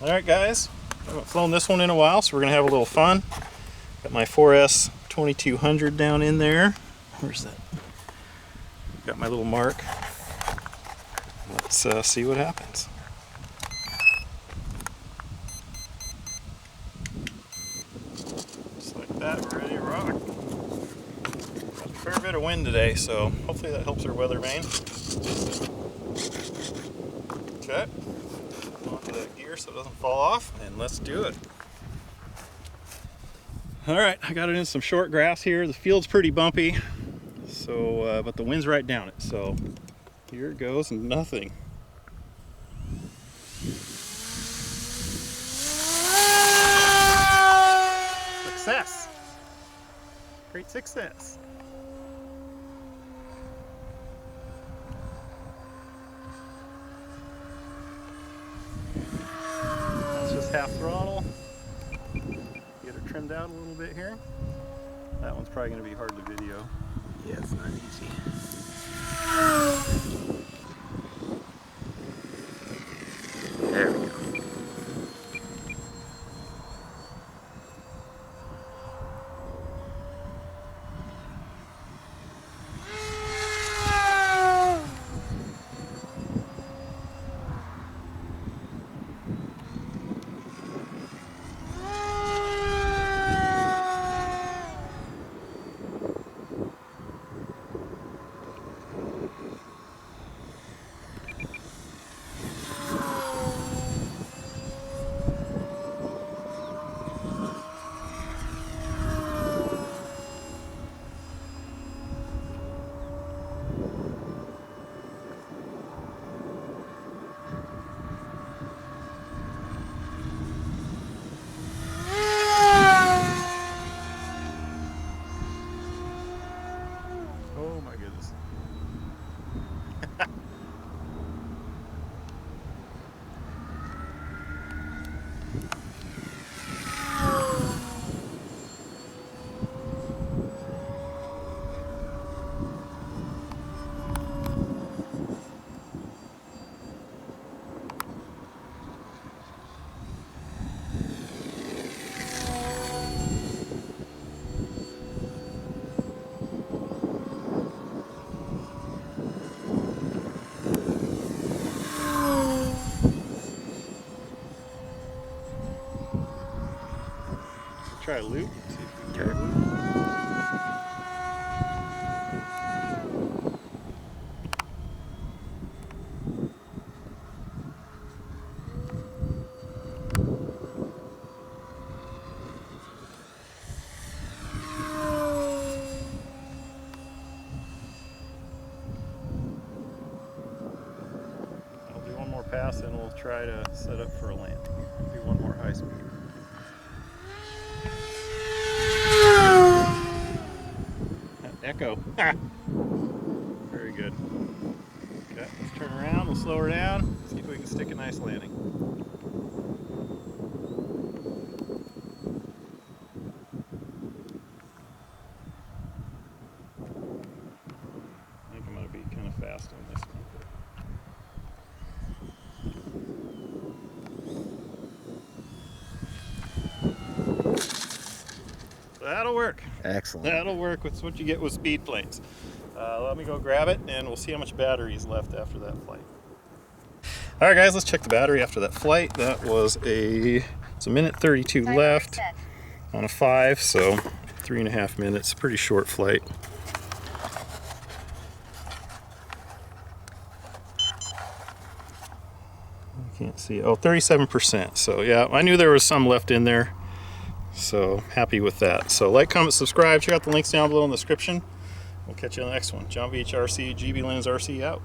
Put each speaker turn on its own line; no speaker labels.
Alright guys, I haven't flown this one in a while, so we're going to have a little fun. Got my 4S 2200 down in there. Where's that? Got my little mark. Let's see what happens. Just like that, we're ready to rock. Got a fair bit of wind today, so hopefully that helps our weather vane. Okay, onto that gear so it doesn't fall off, and let's do it. Alright, I got it in some short grass here. The field's pretty bumpy, so but the wind's right down it, so here it goes, and nothing. Success! Great success! That's just half throttle. Get her trimmed out a little bit here. That one's probably going to be hard to video.
Yeah, it's not easy. There we go.
Oh my goodness. Try a loop. See if we can get a loop. I'll do one more pass and we'll try to set up for a landing. Do one more high speed. Echo. Very good. Okay, let's turn around, we'll slow her down, see if we can stick a nice landing. I think I'm going to be kind of fast on this one. That'll work.
Excellent.
That'll work. It's what you get with speed planes. Let me go grab it and we'll see how much battery is left after that flight. Alright guys, let's check the battery after that flight. That was it's a minute 32 left on a 5, so 3.5 minutes. Pretty short flight. I can't see. Oh, 37%. So yeah, I knew there was some left in there. So happy with that. So like, comment, subscribe. Check out the links down below in the description. We'll catch you on the next one. GBLyndens RC out.